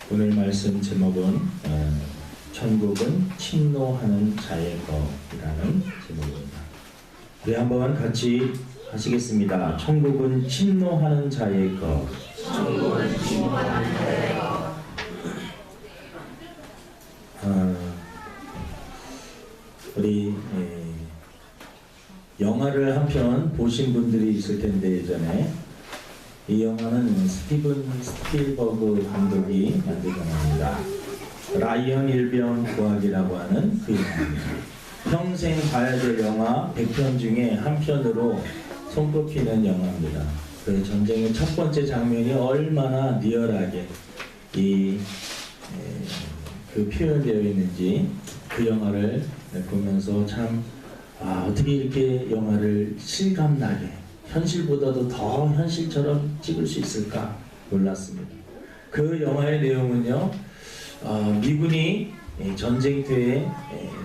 오늘 말씀 제목은 천국은 침노하는 자의 것이라는 제목입니다. 우리 한번 같이 하시겠습니다. 천국은 침노하는 자의 것. 천국은 침노하는 자의 것. 우리 영화를 한 편 보신 분들이 있을 텐데, 예전에 이 영화는 스티븐 스필버그 감독이 만든 영화입니다. 라이언 일병 구하기라고 하는 그 영화입니다. 평생 봐야 될 영화 100편 중에 한 편으로 손꼽히는 영화입니다. 그 전쟁의 첫 번째 장면이 얼마나 리얼하게 그 표현되어 있는지 그 영화를 보면서 참 어떻게 이렇게 영화를 실감나게 현실보다도 더 현실처럼 찍을 수 있을까 놀랐습니다. 그 영화의 내용은요, 미군이 전쟁터에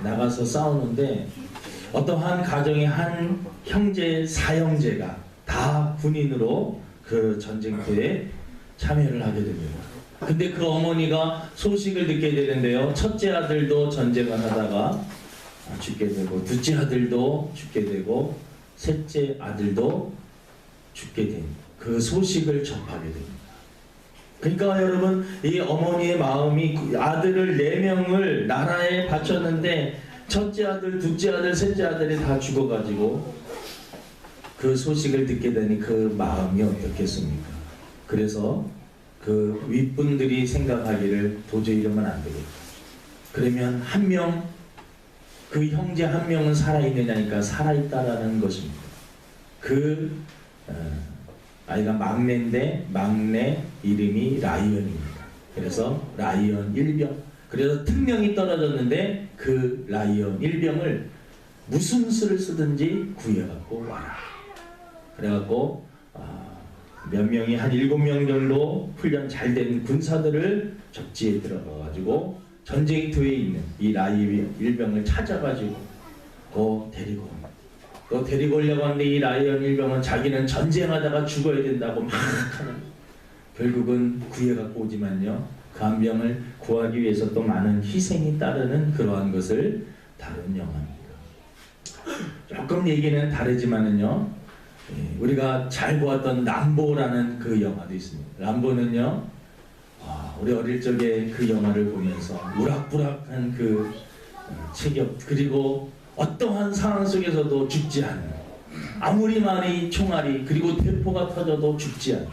나가서 싸우는데 어떠한 가정의 한 형제 사형제가 다 군인으로 그 전쟁터에 참여를 하게 됩니다. 근데 그 어머니가 소식을 듣게 되는데요, 첫째 아들도 전쟁을 하다가 죽게 되고, 둘째 아들도 죽게 되고, 셋째 아들도 죽게 된 그 소식을 접하게 됩니다. 그러니까 여러분, 이 어머니의 마음이 아들을 4명을 나라에 바쳤는데 첫째 아들, 둘째 아들, 셋째 아들이 다 죽어가지고 그 소식을 듣게 되니 그 마음이 어떻겠습니까? 그래서 그 윗분들이 생각하기를 도저히 이러면 안 되겠다. 그러면 한 명, 그 형제 한 명은 살아있느냐니까 살아있다라는 것입니다. 그 아이가 막내인데 막내 이름이 라이언입니다. 그래서 라이언 일병. 그래서 특명이 떨어졌는데 그 라이언 일병을 무슨 수를 쓰든지 구해갖고 와라. 그래갖고 몇 명이 한 7명 정도 훈련 잘 된 군사들을 적지에 들어가가지고 전쟁터에 있는 이 라이언 일병을 찾아가지고 데리고 옵니다. 또 데리고 오려고 하는데 이 라이언 일병은 자기는 전쟁하다가 죽어야 된다고 막 하는, 결국은 구해갖고 오지만요, 그 한 병을 구하기 위해서 또 많은 희생이 따르는 그러한 것을 다룬 영화입니다. 조금 얘기는 다르지만은요, 우리가 잘 보았던 람보라는 그 영화도 있습니다. 람보는요, 우리 어릴 적에 그 영화를 보면서 우락부락한 그 체격, 그리고 어떠한 상황 속에서도 죽지 않는, 아무리 많이 총알이 그리고 대포가 터져도 죽지 않는,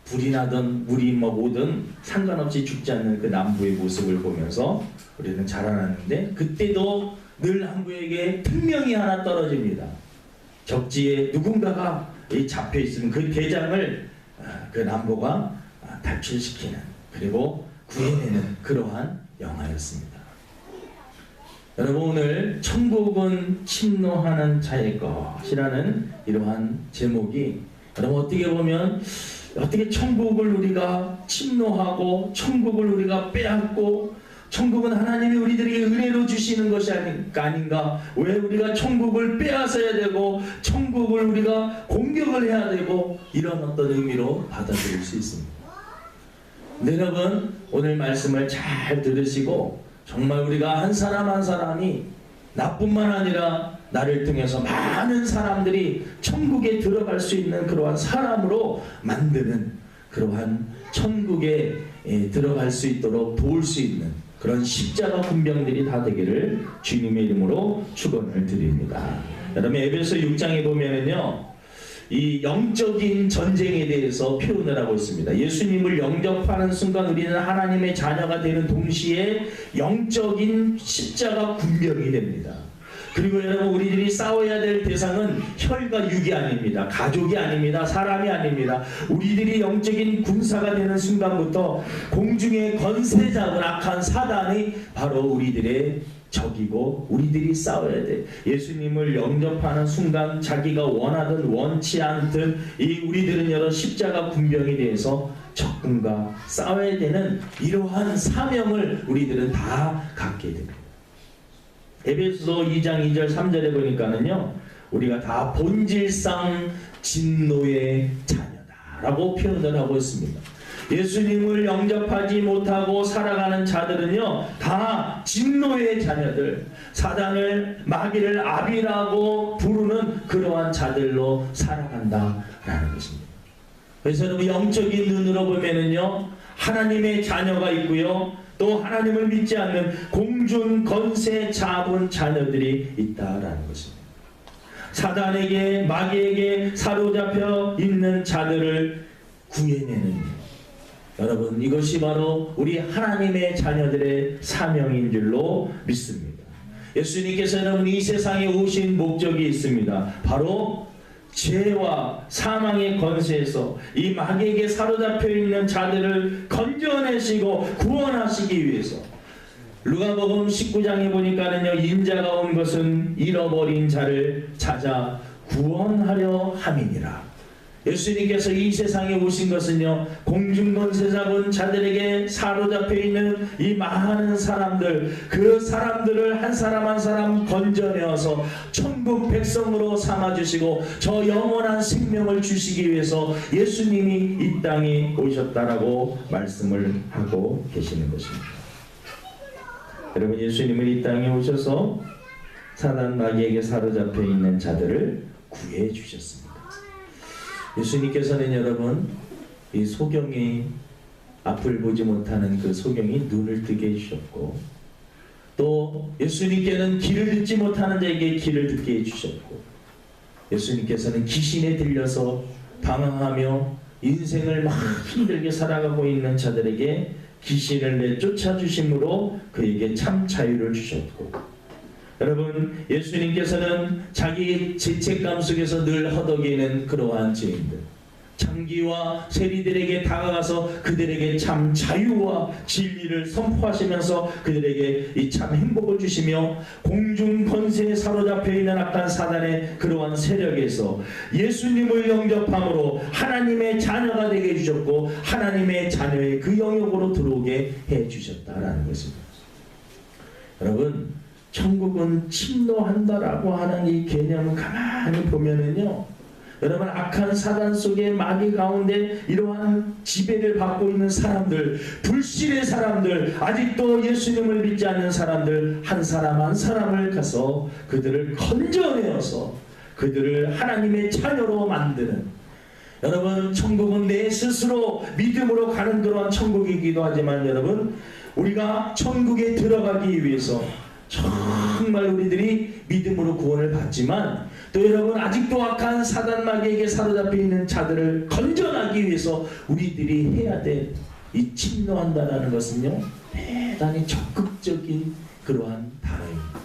불이 나든 물이 뭐든 상관없이 죽지 않는 그 남부의 모습을 보면서 우리는 자라났는데, 그때도 늘 남부에게 특명이 하나 떨어집니다. 적지에 누군가가 잡혀 있으면 그 대장을 그 남부가 탈출시키는, 그리고 구해내는 그러한 영화였습니다. 여러분, 오늘 천국은 침노하는 자의 것이라는 이러한 제목이, 여러분 어떻게 보면 어떻게 천국을 우리가 침노하고 천국을 우리가 빼앗고, 천국은 하나님이 우리들에게 은혜로 주시는 것이 아닌가, 왜 우리가 천국을 빼앗아야 되고 천국을 우리가 공격을 해야 되고, 이런 어떤 의미로 받아들일 수 있습니다. 네, 여러분 오늘 말씀을 잘 들으시고, 정말 우리가 한 사람 한 사람이 나뿐만 아니라 나를 통해서 많은 사람들이 천국에 들어갈 수 있는 그러한 사람으로 만드는, 그러한 천국에 들어갈 수 있도록 도울 수 있는 그런 십자가 군병들이 다 되기를 주님의 이름으로 축원을 드립니다. 여러분, 에베소 6장에 보면은요, 이 영적인 전쟁에 대해서 표현을 하고 있습니다. 예수님을 영접하는 순간 우리는 하나님의 자녀가 되는 동시에 영적인 십자가 군병이 됩니다. 그리고 여러분, 우리들이 싸워야 될 대상은 혈과 육이 아닙니다. 가족이 아닙니다. 사람이 아닙니다. 우리들이 영적인 군사가 되는 순간부터 공중의 권세 잡은 악한 사단이 바로 우리들의 적이고 우리들이 싸워야 돼. 예수님을 영접하는 순간 자기가 원하든 원치 않든 우리들은 여러 십자가 군병에 대해서 적군과 싸워야 되는 이러한 사명을 우리들은 다 갖게 됩니다. 에베소 2장 2절 3절에 보니까는요, 우리가 다 본질상 진노의 자녀다라고 표현을 하고 있습니다. 예수님을 영접하지 못하고 살아가는 자들은요, 다 진노의 자녀들, 사단을, 마귀를 아비라고 부르는 그러한 자들로 살아간다라는 것입니다. 그래서 여러분, 영적인 눈으로 보면은요, 하나님의 자녀가 있고요, 또 하나님을 믿지 않는 공중 권세 잡은 자녀들이 있다라는 것입니다. 사단에게, 마귀에게 사로잡혀 있는 자들을 구해내는 일. 여러분, 이것이 바로 우리 하나님의 자녀들의 사명인 줄로 믿습니다. 예수님께서 여러분 이 세상에 오신 목적이 있습니다. 바로 죄와 사망의 권세에서 이 마귀에게 사로잡혀 있는 자들을 건져내시고 구원하시기 위해서. 누가복음 19장에 보니까는요, 인자가 온 것은 잃어버린 자를 찾아 구원하려 함이니라. 예수님께서 이 세상에 오신 것은요, 공중권세 잡은 자들에게 사로잡혀 있는 이 많은 사람들, 그 사람들을 한 사람 한 사람 건져내어서 천국 백성으로 삼아주시고 저 영원한 생명을 주시기 위해서 예수님이 이 땅에 오셨다라고 말씀을 하고 계시는 것입니다. 여러분, 예수님은 이 땅에 오셔서 사단 마귀에게 사로잡혀 있는 자들을 구해 주셨습니다. 예수님께서는 여러분 이 소경이 앞을 보지 못하는 그 소경이 눈을 뜨게 해주셨고, 또 예수님께는 길을 듣지 못하는 자에게 길을 듣게 해주셨고, 예수님께서는 귀신에 들려서 방황하며 인생을 막 힘들게 살아가고 있는 자들에게 귀신을 내쫓아 주심으로 그에게 참 자유를 주셨고, 여러분, 예수님께서는 자기 죄책감 속에서 늘 허덕이는 그러한 죄인들, 창기와 세리들에게 다가가서 그들에게 참 자유와 진리를 선포하시면서 그들에게 이 참 행복을 주시며, 공중 권세에 사로잡혀 있는 악한 사단의 그러한 세력에서 예수님을 영접함으로 하나님의 자녀가 되게 해주셨고, 하나님의 자녀의 그 영역으로 들어오게 해주셨다라는 것입니다. 여러분, 천국은 침노한다라고 하는 이 개념을 가만히 보면은요, 여러분, 악한 사단 속에 마귀 가운데 이러한 지배를 받고 있는 사람들, 불신의 사람들, 아직도 예수님을 믿지 않는 사람들 한 사람 한 사람을 가서 그들을 건져내어서 그들을 하나님의 자녀로 만드는, 여러분, 천국은 내 스스로 믿음으로 가는 그러한 천국이기도 하지만, 여러분, 우리가 천국에 들어가기 위해서 정말 우리들이 믿음으로 구원을 받지만, 또 여러분, 아직도 악한 사단 마귀에게 사로잡혀 있는 자들을 건져나기 위해서 우리들이 해야 될 이 침노한다라는 것은요, 대단히 적극적인 그러한 단어입니다.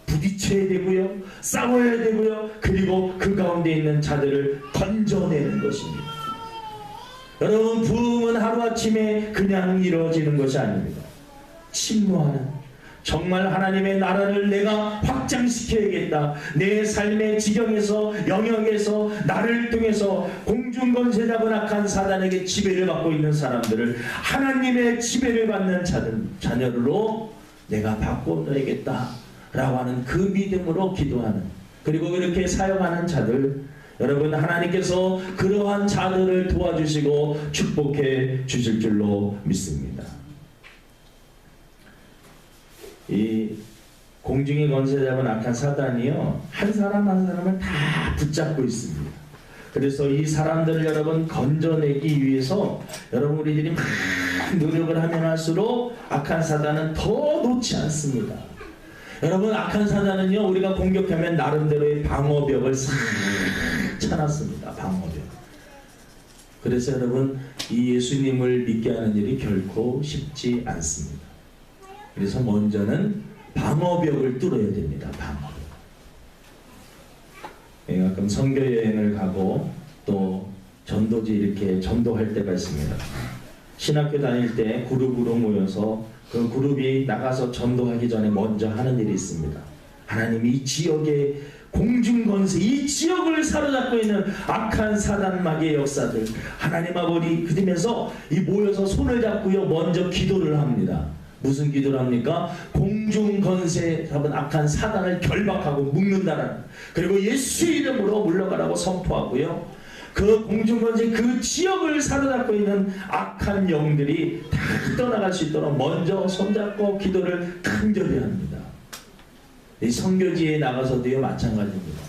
부딪혀야 되고요, 싸워야 되고요, 그리고 그 가운데 있는 자들을 건져내는 것입니다. 여러분, 부흥은 하루아침에 그냥 이루어지는 것이 아닙니다. 침노하는, 정말 하나님의 나라를 내가 확장시켜야겠다, 내 삶의 지경에서 영역에서 나를 통해서 공중권세 잡은 악한 사단에게 지배를 받고 있는 사람들을 하나님의 지배를 받는 자녀로 내가 바꿔놔야겠다 라고 하는 그 믿음으로 기도하는, 그리고 그렇게 사역하는 자들, 여러분, 하나님께서 그러한 자들을 도와주시고 축복해 주실 줄로 믿습니다. 이 공중의 권세 잡은 악한 사단이요, 한 사람 한 사람을 다 붙잡고 있습니다. 그래서 이 사람들을 여러분 건져내기 위해서 여러분 우리들이 막 노력을 하면 할수록 악한 사단은 더 놓지 않습니다. 여러분, 악한 사단은요, 우리가 공격하면 나름대로의 방어벽을 싹 쳐놨습니다. 방어벽. 그래서 여러분, 이 예수님을 믿게 하는 일이 결코 쉽지 않습니다. 그래서 먼저는 방어벽을 뚫어야 됩니다. 방어벽. 가끔 선교 여행을 가고 또 전도지 이렇게 전도할 때가 있습니다. 신학교 다닐 때 그룹으로 모여서 그 그룹이 나가서 전도하기 전에 먼저 하는 일이 있습니다. 하나님이 이 지역의 공중권세, 이 지역을 사로잡고 있는 악한 사단 마귀의 역사들, 하나님 아버지 그러면서 이 모여서 손을 잡고요, 먼저 기도를 합니다. 무슨 기도를 합니까? 공중권세 잡은 악한 사단을 결박하고 묶는다는, 그리고 예수 이름으로 물러가라고 선포하고요, 그 공중권세 그 지역을 사로잡고 있는 악한 영들이 다 떠나갈 수 있도록 먼저 손잡고 기도를 간절히 합니다. 이 선교지에 나가서도요 마찬가지입니다.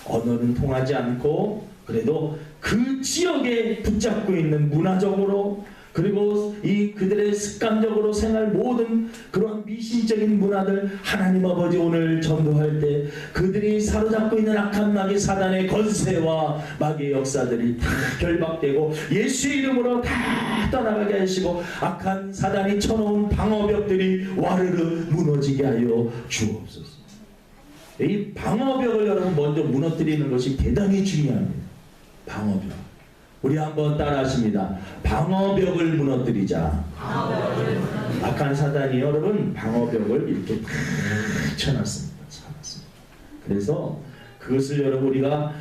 언어는 통하지 않고 그래도 그 지역에 붙잡고 있는 문화적으로 그리고 이 그들의 습관적으로 생활 모든 그런 미신적인 문화들 하나님 아버지 오늘 전도할 때 그들이 사로잡고 있는 악한 마귀 사단의 권세와 마귀의 역사들이 다 결박되고 예수의 이름으로 다 떠나가게 하시고 악한 사단이 쳐놓은 방어벽들이 와르르 무너지게 하여 주옵소서. 이 방어벽을 여러분 먼저 무너뜨리는 것이 대단히 중요합니다. 방어벽. 우리 한번 따라하십니다. 방어벽을 무너뜨리자. 악한 사단이 여러분 방어벽을 이렇게 탁 쳐놨습니다. 그래서 그것을 여러분 우리가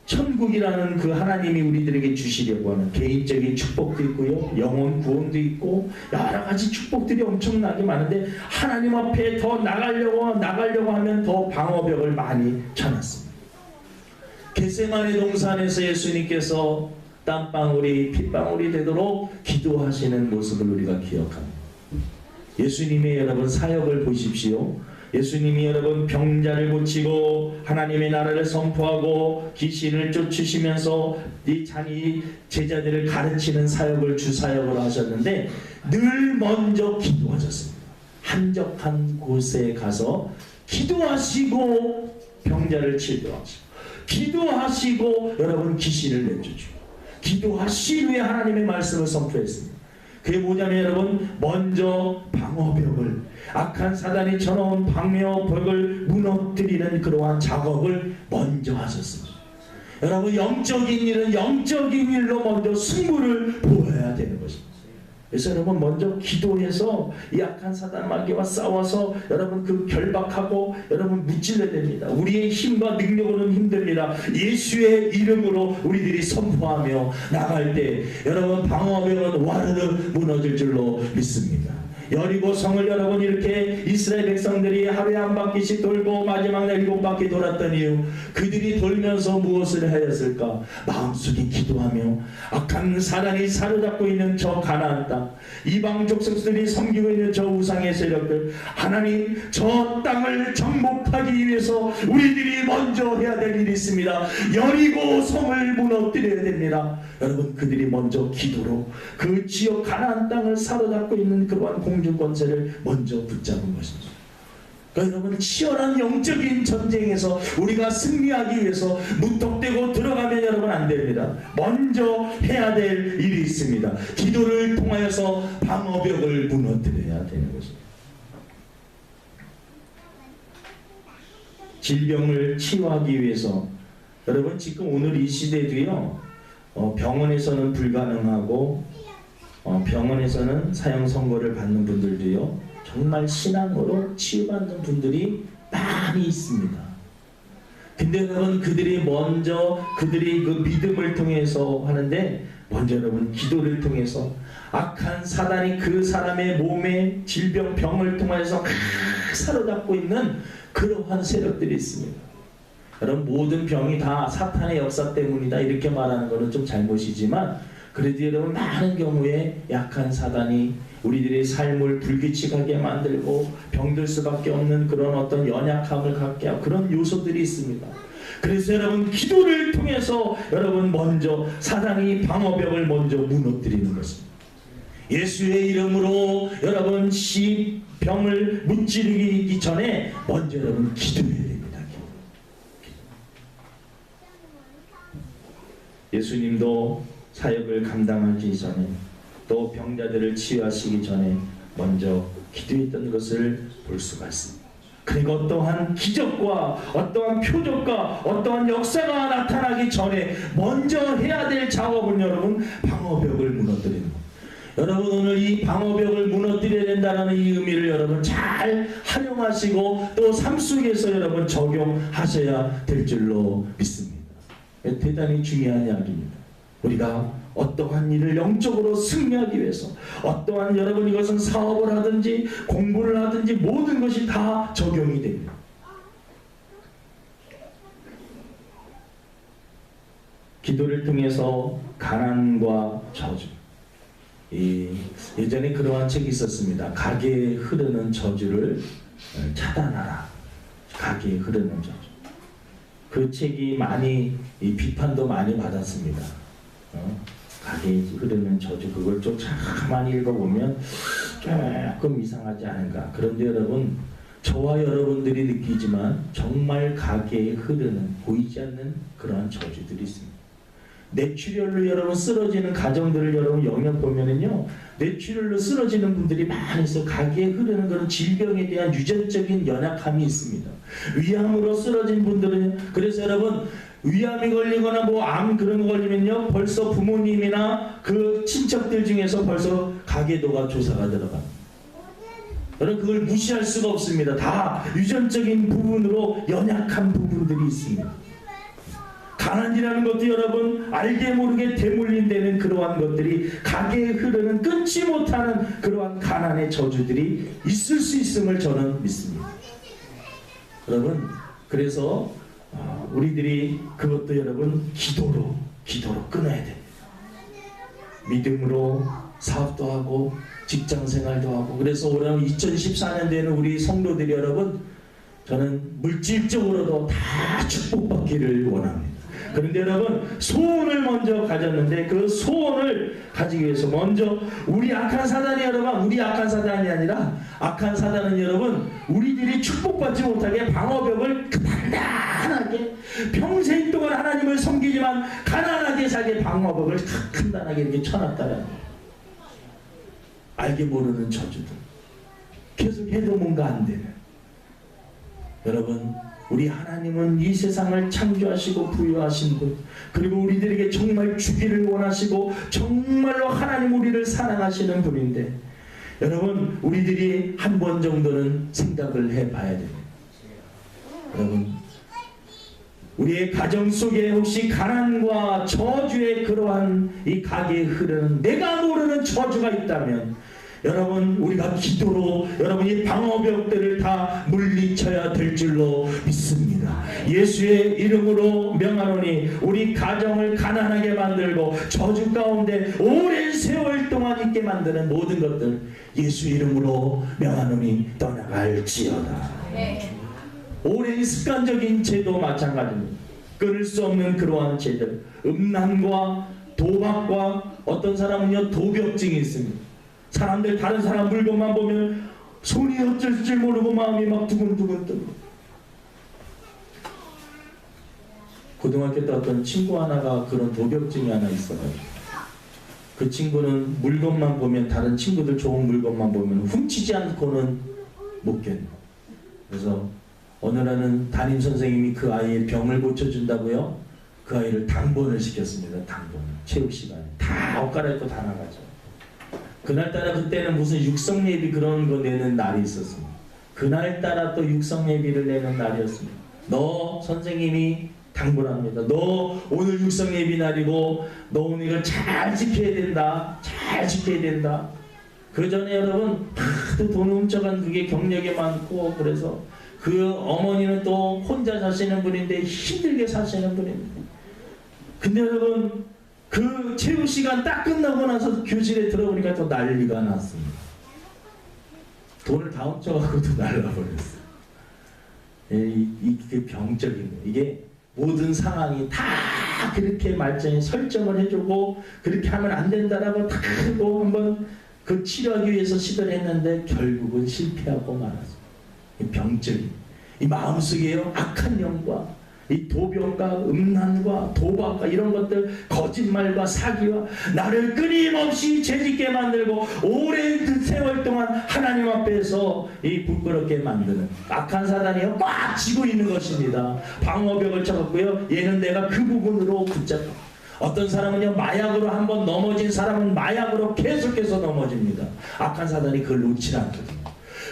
천국이라는 그 하나님이 우리들에게 주시려고 하는 개인적인 축복도 있고요, 영혼 구원도 있고 여러 가지 축복들이 엄청나게 많은데 하나님 앞에 더 나가려고 하면 더 방어벽을 많이 쳐놨습니다. 겟세마네 동산에서 예수님께서 땀방울이 핏방울이 되도록 기도하시는 모습을 우리가 기억합니다. 예수님의 여러분 사역을 보십시오. 예수님이 여러분 병자를 고치고 하나님의 나라를 선포하고 귀신을 쫓으시면서 이 자기 제자들을 가르치는 사역을 주사역으로 하셨는데 늘 먼저 기도하셨습니다. 한적한 곳에 가서 기도하시고 병자를 치료하시고 기도하시고 여러분 귀신을 내쫓으시고 기도하신 후에 하나님의 말씀을 선포했습니다. 그게 뭐냐면 여러분 먼저 방어벽을 악한 사단이 쳐놓은 방어벽을 무너뜨리는 그러한 작업을 먼저 하셨습니다. 여러분 영적인 일은 영적인 일로 먼저 승부를 보여야 되는 것입니다. 그래서 여러분 먼저 기도해서 이 악한 사단 마귀와 싸워서 여러분 그 결박하고 여러분 무찔러야 됩니다. 우리의 힘과 능력으로는 힘듭니다. 예수의 이름으로 우리들이 선포하며 나갈 때 여러분 방어벽은 와르르 무너질 줄로 믿습니다. 여리고 성을 여러분 이렇게 이스라엘 백성들이 하루에 한 바퀴씩 돌고 마지막 날 7바퀴 돌았던 이유 그들이 돌면서 무엇을 하였을까? 마음속에 기도하며 악한 사단이 사로잡고 있는 저 가나안 땅 이방 족속들이 섬기고 있는 저 우상의 세력들 하나님 저 땅을 정복하기 위해서 우리들이 먼저 해야 될 일이 있습니다. 여리고 성을 무너뜨려야 됩니다. 여러분 그들이 먼저 기도로 그 지역 가나안 땅을 사로잡고 있는 그러한 공중 권세를 먼저 붙잡은 것입니다. 그러니까 여러분 치열한 영적인 전쟁에서 우리가 승리하기 위해서 무턱대고 들어가면 여러분 안 됩니다. 먼저 해야 될 일이 있습니다. 기도를 통하여서 방어벽을 무너뜨려야 되는 것입니다. 질병을 치유하기 위해서 여러분 지금 오늘 이 시대도요 병원에서는 불가능하고 병원에서는 사형 선고를 받는 분들도요 정말 신앙으로 치유받는 분들이 많이 있습니다. 근데 여러분 그들이 그 믿음을 통해서 하는데 먼저 여러분 기도를 통해서 악한 사단이 그 사람의 몸에 질병 병을 통해서 사로잡고 있는 그러한 세력들이 있습니다. 여러분 모든 병이 다 사탄의 역사 때문이다 이렇게 말하는 것은 좀 잘못이지만 그래도 여러분 많은 경우에 약한 사단이 우리들의 삶을 불규칙하게 만들고 병들 수밖에 없는 그런 어떤 연약함을 갖게 하고 그런 요소들이 있습니다. 그래서 여러분 기도를 통해서 여러분 먼저 사단이 방어벽을 먼저 무너뜨리는 것입니다. 예수의 이름으로 여러분 병을 무찌르기 전에 먼저 여러분 기도해야 됩니다. 예수님도 사역을 감당하기 전에 또 병자들을 치유하시기 전에 먼저 기도했던 것을 볼 수가 있습니다. 그리고 어떠한 기적과 어떠한 표적과 어떠한 역사가 나타나기 전에 먼저 해야 될 작업은 여러분 방어벽을 무너뜨리는 것. 여러분 오늘 이 방어벽을 무너뜨려야 된다는 이 의미를 여러분 잘 활용하시고 또 삶 속에서 여러분 적용하셔야 될 줄로 믿습니다. 대단히 중요한 이야기입니다. 우리가 어떠한 일을 영적으로 승리하기 위해서 어떠한 여러분 이것은 사업을 하든지 공부를 하든지 모든 것이 다 적용이 됩니다. 기도를 통해서 가난과 저주. 예전에 그러한 책이 있었습니다. 가게에 흐르는 저주를 차단하라. 가게에 흐르는 저주. 그 책이 많이 비판도 많이 받았습니다. 가게에 흐르는 저주, 그걸 좀 가만히 읽어보면 조금 이상하지 않은가. 그런데 여러분, 저와 여러분들이 느끼지만 정말 가게에 흐르는 보이지 않는 그러한 저주들이 있습니다. 뇌출혈로 여러분 쓰러지는 가정들을 여러분 영역 보면은요, 뇌출혈로 쓰러지는 분들이 많이 있어요. 가게에 흐르는 그런 질병에 대한 유전적인 연약함이 있습니다. 위암으로 쓰러진 분들은, 그래서 여러분 위암이 걸리거나 뭐 암 그런 거 걸리면요, 벌써 부모님이나 그 친척들 중에서 벌써 가계도가 조사가 들어갑니다. 여러분 그걸 무시할 수가 없습니다. 다 유전적인 부분으로 연약한 부분들이 있습니다. 가난이라는 것도 여러분 알게 모르게 대물림되는 그러한 것들이 가게에 흐르는 끊지 못하는 그러한 가난의 저주들이 있을 수 있음을 저는 믿습니다. 여러분 그래서 우리들이 그것도 여러분 기도로 끊어야 됩니다. 믿음으로 사업도 하고 직장생활도 하고. 그래서 올해 2014년도에는 우리 성도들이 여러분, 저는 물질적으로도 다 축복받기를 원합니다. 그런데 여러분 소원을 먼저 가졌는데, 그 소원을 가지기 위해서 먼저 우리 악한 사단이 여러분, 우리 악한 사단이 아니라 악한 사단은 여러분 우리들이 축복받지 못하게 방어벽을 단단하게 평생 동안 하나님을 섬기지만 가난하게 살게 방어벽을 단단하게 이렇게 쳐놨다는 거예요. 알게 모르는 저주들, 계속 해도 뭔가 안 되는. 여러분 우리 하나님은 이 세상을 창조하시고 부여하신 분, 그리고 우리들에게 정말 주기를 원하시고 정말로 하나님 우리를 사랑하시는 분인데, 여러분 우리들이 한 번 정도는 생각을 해봐야 됩니다. 여러분 우리의 가정 속에 혹시 가난과 저주의 그러한 이 가게에 흐르는 내가 모르는 저주가 있다면, 여러분 우리가 기도로 여러분 이 방어벽들을 다 물리쳐야 될 줄로 믿습니다. 예수의 이름으로 명하노니 우리 가정을 가난하게 만들고 저주 가운데 오랜 세월 동안 있게 만드는 모든 것들 예수 이름으로 명하노니 떠나갈지어다. 오랜 습관적인 죄도 마찬가지입니다. 끊을 수 없는 그러한 죄들, 음란과 도박과, 어떤 사람은요 도벽증이 있습니다. 사람들 다른 사람 물건만 보면 손이 어쩔 줄 모르고 마음이 막 두근두근 뜨고. 고등학교 때 어떤 친구 하나가 그런 도벽증이 하나 있어가지고, 그 친구는 물건만 보면, 다른 친구들 좋은 물건만 보면 훔치지 않고는 못 견뎌. 그래서 어느 날은 담임 선생님이 그 아이의 병을 고쳐준다고요, 그 아이를 당번을 시켰습니다. 당번을. 체육 시간에 다 옷 갈아입고 다 나가죠. 그날따라 그때는 무슨 육성예비 그런 거 내는 날이 있었습니다. 그날따라 또 육성예비를 내는 날이었습니다. 너 선생님이 당부합니다. 너 오늘 육성예비 날이고 너 오늘 이걸 잘 지켜야 된다. 잘 지켜야 된다. 그 전에 여러분 또 돈 훔쳐간 그게 경력이 많고, 그래서 그 어머니는 또 혼자 사시는 분인데 힘들게 사시는 분입니다. 근데 여러분 그 체육 시간 딱 끝나고 나서 교실에 들어보니까 또 난리가 났습니다. 돈을 다 훔쳐가고 또 날라버렸어요. 이게 병적인 거예요. 이게 모든 상황이 다 그렇게 말짱히 설정을 해주고 그렇게 하면 안 된다라고 다 하고 한번 그 치료하기 위해서 시도를 했는데 결국은 실패하고 말았어요. 이 병적인, 이 마음속에요 악한 영과 이 도병과 음란과 도박과 이런 것들, 거짓말과 사기와 나를 끊임없이 죄짓게 만들고 오랜 그 세월 동안 하나님 앞에서 이 부끄럽게 만드는 악한 사단이요 꽉 쥐고 있는 것입니다. 방어벽을 쳐갖고요, 얘는 내가 그 부분으로 붙잡고. 어떤 사람은요 마약으로 한번 넘어진 사람은 마약으로 계속해서 넘어집니다. 악한 사단이 그걸 놓지 않거든요.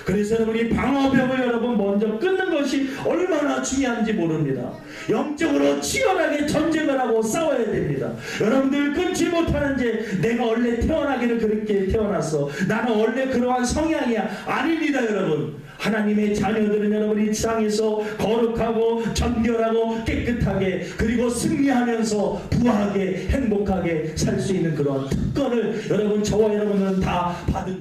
그래서 여러분 이 방어벽을 여러분 먼저 끊는 것이 얼마나 중요한지 모릅니다. 영적으로 치열하게 전쟁을 하고 싸워야 됩니다. 여러분들 끊지 못하는 죄, 내가 원래 태어나기를 그렇게 태어났어, 나는 원래 그러한 성향이야, 아닙니다. 여러분 하나님의 자녀들은 여러분 이 세상에서 거룩하고 정결하고 깨끗하게 그리고 승리하면서 부하게 행복하게 살 수 있는 그런 특권을 여러분 저와 여러분은 다 받은 줄